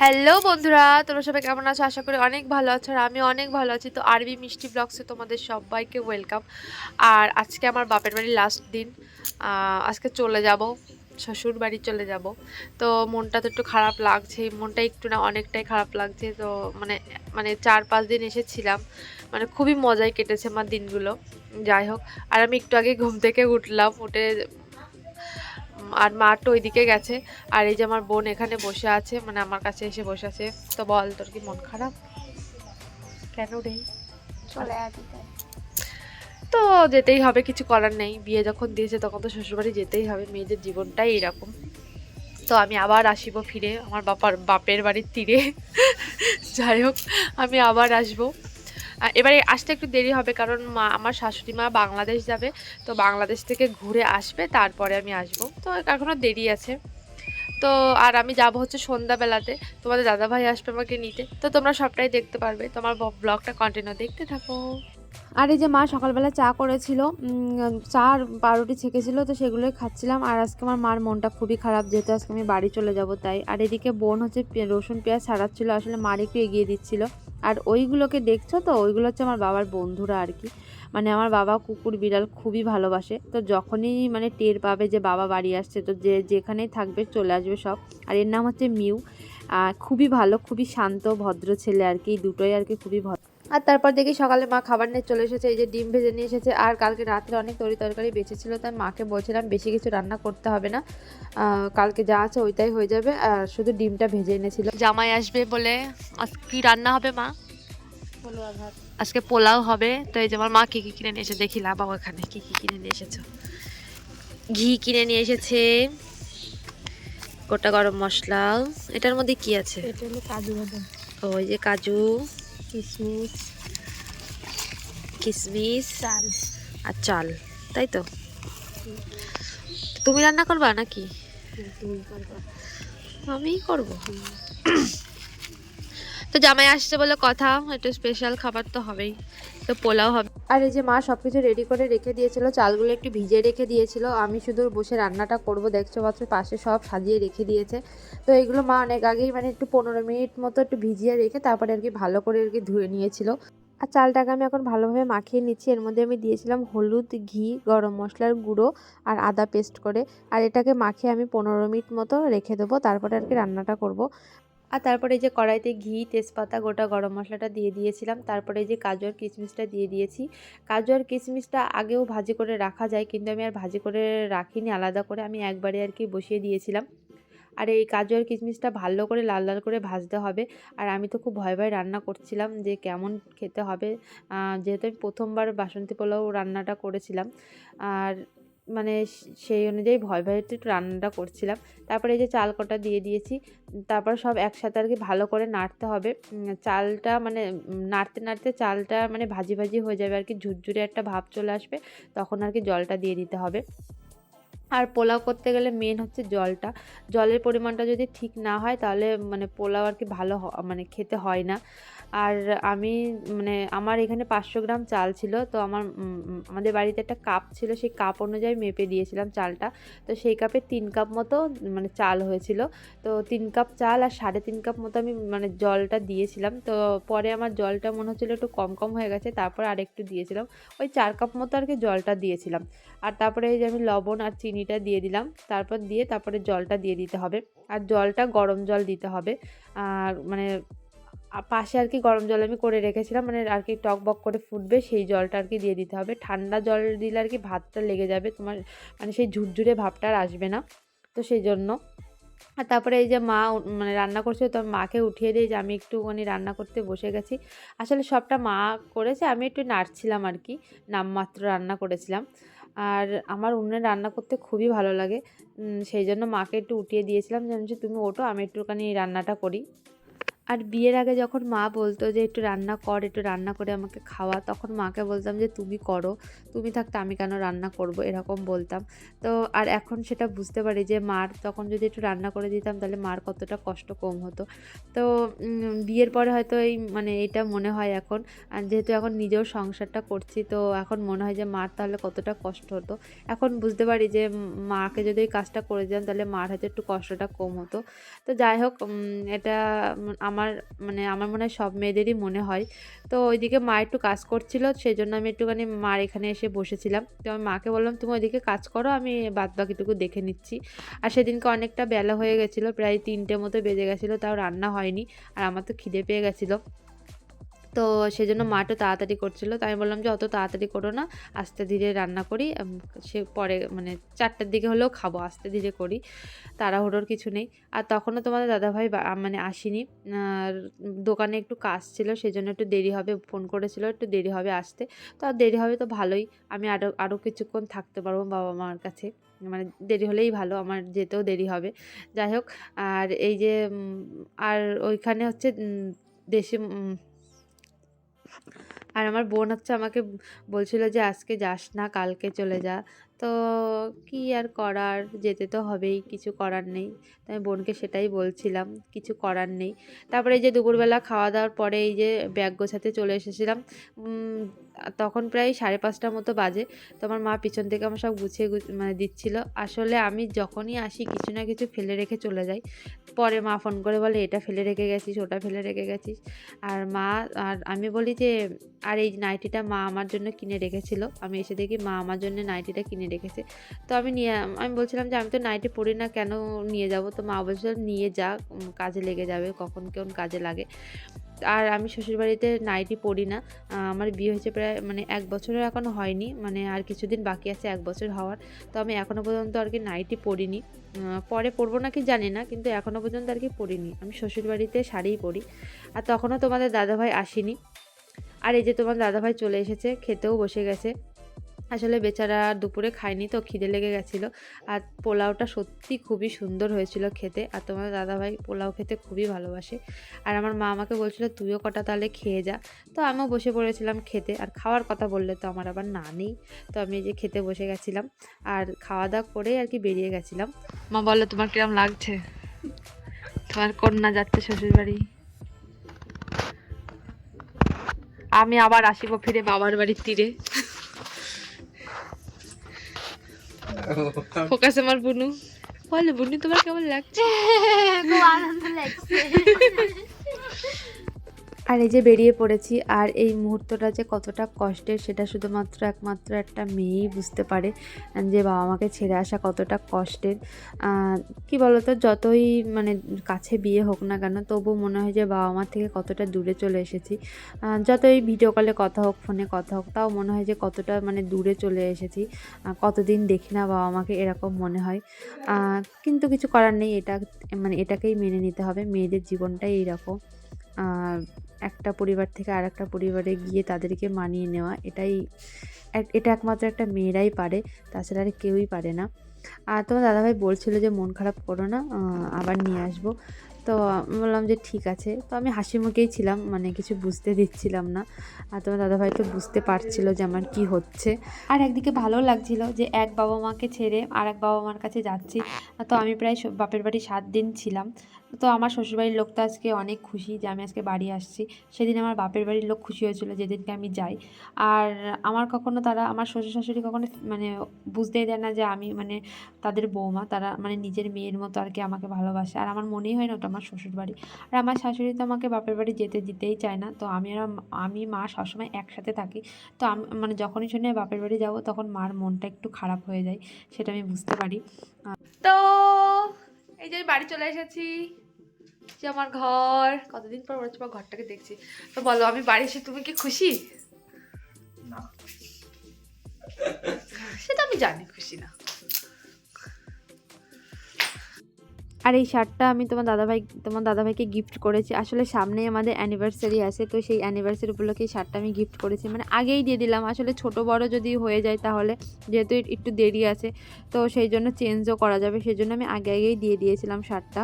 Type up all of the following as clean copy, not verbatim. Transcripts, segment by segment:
Hello বন্ধুরা, তোমরা সবাই কেমন আছো? আশা করি অনেক ভালো আছো আর আমি অনেক ভালো আছি। তো আরবি মিষ্টি ব্লগসে তোমাদের সবাইকে ওয়েলকাম। আর আজকে আমার বাপের বাড়ির লাস্ট দিন। আজকে চলে যাব, শ্বশুর বাড়ি চলে যাব। তো মনটা তো একটু খারাপ লাগছে, মনটা একটু না অনেকটাই খারাপ লাগছে। তো মানে মানে 4-5 দিন এসেছিলাম, মানে খুবই মজায় কেটেছে আমার দিনগুলো। যাই হোক, আর আমি একটু আগে ঘুম থেকে উঠলাম, উঠে আর মা তো ওইদিকে গেছে। আর এই যে আমার বোন এখানে বসে আছে, মানে আমার কাছে এসে বসে আছে। তো বল, তোর কি মন খারাপ কেন রে? চলে আসি তাই। তো যেতেই হবে, কিছু করার নেই। বিয়ে যখন দিয়েছে তখন তো শ্বশুরবাড়ি যেতেই হবে, মেয়েদের জীবনটাই এরকম। তো আমি আবার আসিব ফিরে আমার বাপের বাড়ির তীরে। যাই হোক, আমি আবার আসবো। এবারে আসতে একটু দেরি হবে, কারণ আমার শাশুড়ি মা বাংলাদেশ যাবে। তো বাংলাদেশ থেকে ঘুরে আসবে, তারপরে আমি আসবো। তো এখনো দেরি আছে। তো আর আমি যাব হচ্ছে সন্ধ্যাবেলাতে, তোমাদের দাদাভাই আসবে আমাকে নিতে। তো তোমরা সবটাই দেখতে পারবে, তোমার ব্লগটা কন্টিনিউ দেখতে থাকো। আর এই যে মা সকালবেলা চা করেছিল, চা আর পাউরুটি ছেঁকেছিল, তো সেগুলোই খাচ্ছিলাম। আর আজকে আমার মার মনটা খুবই খারাপ, যেহেতু আজকে আমি বাড়ি চলে যাব তাই। আর এদিকে বোন হচ্ছে রসুন পেঁয়াজ ছাড়াচ্ছিল, আসলে মার একটু এগিয়ে দিচ্ছিল। আর ওইগুলোকে দেখছো তো, ওইগুলো হচ্ছে আমার বাবার বন্ধুরা আর কি। মানে আমার বাবা কুকুর বিড়াল খুবই ভালোবাসে। তো যখনই মানে টের পাবে যে বাবা বাড়ি আসছে, তো যেখানেই থাকবে চলে আসবে সব। আর এর নাম হচ্ছে মিউ। খুবই ভালো, খুবই শান্ত ভদ্র ছেলে আর কি, দুটোই আর কি খুবই ভদ্র। আর তারপর দেখি সকালে মা খাবার নিয়ে চলে এসেছে, এই যে ডিম ভেজে নিয়ে এসেছে। আর কালকে রাত্রে অনেক তরকারি বেঁচেছিল, তাই মাকে বলছিলাম বেশি কিছু রান্না করতে হবে না, কালকে যা আছে ওইটাই হয়ে যাবে। আর শুধু ডিমটা ভেজে এনেছিল। জামাই আসবে বলে আজকে কি রান্না হবে মা? বলুয়া ভাত। আজকে পোলাও হবে। তো এই যে আমার মা কি কি কিনে নিয়ে এসে দেখি, লাভাও এখানে কি কি কিনে নিয়ে এসেছো। ঘি কিনে নিয়ে এসেছে, গোটা গরম মশলা। এটার মধ্যে কি আছে? এটা হলো কাজু বাদাম, ওই যে কাজু, কিশমিশ, কিশমিশ চাল। আর চাল, তাই তো? তুমি রান্না করবা নাকি তুমি করবা? আমিই করব? তো জামাই আসছে বলে কথা, একটু স্পেশাল খাবার তো হবেই। তো পোলাও হবে। আর এই যে মা সবকিছু রেডি করে রেখে দিয়েছিল, চালগুলো একটু ভিজিয়ে রেখে দিয়েছিল, আমি শুধু বসে রান্নাটা করব। দেখছো মাত্র পাশে সব সাজিয়ে রেখে দিয়েছে। তো এগুলো মা অনেক আগেই মানে একটু 15 মিনিট মতো একটু ভিজিয়ে রেখে তারপরে আর কি ভালো করে আর কি ধুয়ে নিয়েছিল। আর চালটাকে আমি এখন ভালোভাবে মাখিয়ে নিচ্ছি। এর মধ্যে আমি দিয়েছিলাম হলুদ, ঘি, গরম মশলার গুঁড়ো আর আদা পেস্ট করে। আর এটাকে মাখিয়ে আমি 15 মিনিট মতো রেখে দেবো, তারপরে আর কি রান্নাটা করব। আর তারপরে এই যে কড়াইতে ঘি, তেজপাতা, গোটা গরম মশলাটা দিয়ে দিয়েছিলাম। তারপরে এই যে কাজু আর কিশমিশটা দিয়ে দিয়েছি। কাজু আর কিশমিশটা আগেও ভাজি করে রাখা যায়, কিন্তু আমি আর ভাজি করে রাখিনি আলাদা করে, আমি একবারে আর কি বসিয়ে দিয়েছিলাম। আর এই কাজু আর কিশমিশটা ভালো করে লাল লাল করে ভাজতে হবে। আর আমি তো খুব ভয় ভয় রান্না করছিলাম যে কেমন খেতে হবে, যেহেতু আমি প্রথমবার বাসন্তী পোলাও রান্নাটা করেছিলাম। আর মানে সেই অনুযায়ী ভয় ভয় একটু রান্নাটা করছিলাম। তারপরে এই যে চাল কটা দিয়ে দিয়েছি। তারপর সব একসাথে আর কি ভালো করে নাড়তে হবে। চালটা মানে নাড়তে নাড়তে চালটা মানে ভাজি ভাজি হয়ে যাবে আর কি, ঝুরঝুরে একটা ভাব চলে আসবে, তখন আর কি জলটা দিয়ে দিতে হবে। আর পোলাও করতে গেলে মেন হচ্ছে জলটা। জলের পরিমাণটা যদি ঠিক না হয় তাহলে মানে পোলাও আর কি ভালো মানে খেতে হয় না। আর আমি মানে আমার এখানে 500 গ্রাম চাল ছিল, তো আমাদের বাড়িতে একটা কাপ ছিল, সেই কাপ অনুযায়ী মেপে দিয়েছিলাম চালটা। তো সেই কাপে 3 কাপ মতো মানে চাল হয়েছিল। তো 3 কাপ চাল আর 3.5 কাপ মতো আমি মানে জলটা দিয়েছিলাম। তো পরে আমার জলটা মনে হচ্ছিলো একটু কম কম হয়ে গেছে, তারপর আর একটু দিয়েছিলাম। ওই 4 কাপ মতো আর কি জলটা দিয়েছিলাম। আর তারপরে এই যে আমি লবণ আর চিনিটা দিয়ে দিলাম, তারপরে জলটা দিয়ে দিতে হবে। আর জলটা গরম জল দিতে হবে। আর মানে পাশে আর কি গরম জল আমি করে রেখেছিলাম, মানে আর কি টকবক করে ফুটবে, সেই জলটা আর কি দিয়ে দিতে হবে। ঠান্ডা জল দিলে আর কি ভাতটা লেগে যাবে তোমার, মানে সেই ঝুরঝুরে ভাবটা আর আসবে না। তো সেই জন্য। আর তারপরে এই যে মা মানে রান্না করছে, তো আমি মাকে উঠিয়ে দিই যে আমি একটুখানি রান্না করতে বসে গেছি। আসলে সবটা মা করেছে, আমি একটু নাড়ছিলাম আর কি, নামমাত্র রান্না করেছিলাম। আর আমার উনুনে রান্না করতে খুবই ভালো লাগে, সেই জন্য মাকে একটু উঠিয়ে দিয়েছিলাম যে তুমি ওঠো, আমি একটুখানি রান্নাটা করি। আর বিয়ের আগে যখন মা বলতো যে একটু রান্না কর, একটু রান্না করে আমাকে খাওয়া, তখন মাকে বলতাম যে তুমি করো, তুমি থাকতে আমি কেন রান্না করব, এরকম বলতাম। তো আর এখন সেটা বুঝতে পারি যে মার তখন যদি একটু রান্না করে দিতাম তাহলে মার কতটা কষ্ট কম হতো। তো বিয়ের পরে হয়তো এই মানে এটা মনে হয় এখন, আর যেহেতু এখন নিজেও সংসারটা করছি তো এখন মনে হয় যে মার তাহলে কতটা কষ্ট হতো। এখন বুঝতে পারি যে মাকে যদি এই কাজটা করে দিতাম তাহলে মার হয়তো একটু কষ্টটা কম হতো। তো যাই হোক, এটা আমার আমার মনে হয় সব মেয়েদেরই মনে হয়। তো ওইদিকে মা একটু কাজ করছিল, সেই জন্য আমি একটুখানি মার এখানে এসে বসেছিলাম। তো আমি মাকে বললাম তুমি ওইদিকে কাজ করো, আমি বাদ বাকিটুকু দেখে নিচ্ছি। আর সেদিনকে অনেকটা বেলা হয়ে গেছিলো, প্রায় 3টে মতো বেজে গেছিলো, তাও রান্না হয়নি। আর আমার তো খিদে পেয়ে গেছিলো, তো সেজন্য মা একটু তাড়াতাড়ি করছিল। তো আমি বললাম যে অত তাড়াতাড়ি করো না, আস্তে ধীরে রান্না করি, সে পরে মানে 4টের দিকে হলেও খাবো, আস্তে ধীরে করি, তাড়াহুড়োর কিছু নেই। আর তখনও তোমাদের দাদাভাই মানে আসেনি, আর দোকানে একটু কাজ ছিল, সেজন্য একটু দেরি হবে, ফোন করেছিল একটু দেরি হবে আসতে। তো আর দেরি হবে তো ভালোই, আমি আরও কিছুক্ষণ থাকতে পারবো বাবা মার কাছে, মানে দেরি হলেই ভালো, আমার যেতেও দেরি হবে। যাই হোক, আর এই যে আর ওইখানে হচ্ছে দেশি আর আমার বোন হচ্ছে আমাকে বলছিল যে আজকে যাস না, কালকে চলে যা। তো কি আর করার, যেতে তো হবেই, কিছু করার নেই। তাই বোনকে সেটাই বলছিলাম, কিছু করার নেই। তারপরে এই যে দুপুরবেলা খাওয়া দাওয়ার পরে এই যে ব্যাগ গোছাতে চলে এসেছিলাম, তখন প্রায় 5:30টার মতো বাজে। তো আমার মা পিছন থেকে আমার সব গুছিয়ে মানে দিচ্ছিল। আসলে আমি যখনই আসি কিছু না কিছু ফেলে রেখে চলে যাই, পরে মা ফোন করে বলে এটা ফেলে রেখে গেছিস, ওটা ফেলে রেখে গেছিস। আর আমি বলি যে আর এই নাইটিটা মা আমার জন্য কিনে রেখেছিল, আমি এসে দেখি মা আমার জন্য নাইটিটা কিনে রেখেছে। তো আমি বলছিলাম যে আমি তো নাইটি পরি না, কেন নিয়ে যাব? তো মা বলছিল নিয়ে যা, কাজে লেগে যাবে, কখন কেমন কাজে লাগে। আর আমি শ্বশুরবাড়িতে নাইটি পরি না, আমার বিয়ে হয়েছে প্রায় মানে 1 বছরের এখনও হয়নি, মানে আর কিছুদিন বাকি আছে 1 বছর হওয়ার। তো আমি এখনও পর্যন্ত আর কি নাইটি পরিনি, পরে পরবো নাকি জানি না, কিন্তু এখনও পর্যন্ত আর কি পরিনি। আমি শ্বশুরবাড়িতে শাড়িই পরি। আর তখনও তোমাদের দাদাভাই আসেনি। আর এই যে তোমার দাদাভাই চলে এসেছে, খেতেও বসে গেছে। আসলে বেচারা দুপুরে খায়নি, তো খিদে লেগে গেছিলো। আর পোলাওটা সত্যি খুবই সুন্দর হয়েছিল খেতে, আর তোমার দাদাভাই পোলাও খেতে খুবই ভালোবাসে। আর আমার মা আমাকে বলছিল তুইও কটা তাহলে খেয়ে যা। তো আমিও বসে পড়েছিলাম খেতে, আর খাওয়ার কথা বললে তো আমার আবার না নেই। তো আমি এই যে খেতে বসে গেছিলাম, আর খাওয়া দাওয়া করে আর কি বেরিয়ে গেছিলাম। মা বললো তোমার কিরম লাগছে, তোমার কন্যা যাচ্ছে শ্বশুরবাড়ি, আমি আবার আসিব ফিরে বাবার বাড়ির তীরে। ফোকাস আমার বুনু, বলে বুনু তোমার কেমন লাগছে? খুব আনন্দ লাগছে। আর এই যে বেরিয়ে পড়েছি, আর এই মুহূর্তটা যে কতটা কষ্টের সেটা শুধুমাত্র একমাত্র একটা মেয়েই বুঝতে পারে, যে বাবা মাকে ছেড়ে আসা কতটা কষ্টের। কি বলতো, যতই মানে কাছে বিয়ে হোক না কেন, তবু মনে হয় যে বাবা মার থেকে কতটা দূরে চলে এসেছি। যতই ভিডিও কলে কথা হোক, ফোনে কথা হোক, তাও মনে হয় যে কতটা মানে দূরে চলে এসেছি, কতদিন দেখি না বাবা মাকে, এরকম মনে হয়। কিন্তু কিছু করার নেই, এটা মানে এটাকেই মেনে নিতে হবে, মেয়েদের জীবনটাই এইরকম। একটা পরিবার থেকে আর একটা পরিবারে গিয়ে তাদেরকে মানিয়ে নেওয়া, এটা একমাত্র একটা মেয়েরাই পারে, তাছাড়া আর কেউই পারে না। আর তোমার দাদাভাই বলছিল যে মন খারাপ করো না, আবার নিয়ে আসবো। তো আমি বললাম যে ঠিক আছে। তো আমি হাসি মুখেই ছিলাম, মানে কিছু বুঝতে দিচ্ছিলাম না। আর তোমার দাদাভাই তো বুঝতে পারছিল যে আমার কি হচ্ছে। আর একদিকে ভালো লাগছিল যে এক বাবা মাকে ছেড়ে আর এক বাবা মার কাছে যাচ্ছি। তো আমি প্রায় বাপের বাড়ি 7 দিন ছিলাম। তো আমার শ্বশুরবাড়ির লোক তো আজকে অনেক খুশি যে আমি আজকে বাড়ি আসছি। সেদিন আমার বাপের বাড়ির লোক খুশি হয়েছিল যেদিনকে আমি যাই। আর আমার শ্বশুর শাশুড়ি কখনো মানে বুঝতেই দেয় না যে আমি মানে তাদের বৌমা, তারা মানে নিজের মেয়ের মতো আর কি আমাকে ভালোবাসে। আর আমার মনেই হয় না ওটা আমার শ্বশুরবাড়ি। আর আমার শাশুড়ি তো আমাকে বাপের বাড়ি যেতে দিতেই চায় না। তো আমি মা সবসময় একসাথে থাকি। তো আমি মানে যখনই শুনি বাপের বাড়ি যাব, তখন মার মনটা একটু খারাপ হয়ে যায়, সেটা আমি বুঝতে পারি। তো এই যে বাড়ি চলে এসেছি, যে আমার ঘর, কতদিন পর ওরা তোমার ঘরটাকে দেখছি। তো বলো, আমি বাড়ি এসে তুমি কি খুশি? না, সেটা আমি জানি খুশি না। আর এই শার্টটা আমি তোমার দাদাভাইকে গিফট করেছি। আসলে সামনেই আমাদের অ্যানিভার্সারি আছে, তো সেই অ্যানিভার্সারি উপলক্ষে এই শার্টটা আমি গিফট করেছি, মানে আগেই দিয়ে দিলাম। আসলে ছোট বড় যদি হয়ে যায় তাহলে, যেহেতু একটু দেরি আছে, তো সেই জন্য চেঞ্জও করা যাবে, সেই জন্য আমি আগেই দিয়ে দিয়েছিলাম শার্টটা।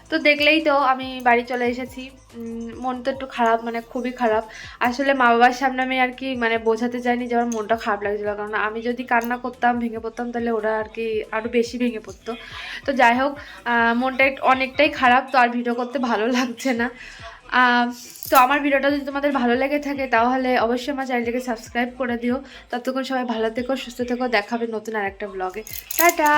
তো দেখলেই তো আমি বাড়ি চলে এসেছি। মন তো একটু খারাপ, মানে খুবই খারাপ। আসলে মা বাবার সামনে আমি আর কি মানে বোঝাতে চাইনি যে আমার মনটা খারাপ লাগছিলো, কারণ আমি যদি কান্না করতাম, ভেঙে পড়তাম, তাহলে ওরা আর কি আরও বেশি ভেঙে পড়তো। তো যাই হোক, মনটা অনেকটাই খারাপ, তো আর ভিডিও করতে ভালো লাগছে না। তো আমার ভিডিওটা যদি তোমাদের ভালো লেগে থাকে তাহলে অবশ্যই আমার চ্যানেলটাকে সাবস্ক্রাইব করে দিও। ততক্ষণ সবাই ভালো থেকো, সুস্থ থেকো, দেখাবে নতুন আরেকটা ব্লগে। টাটা।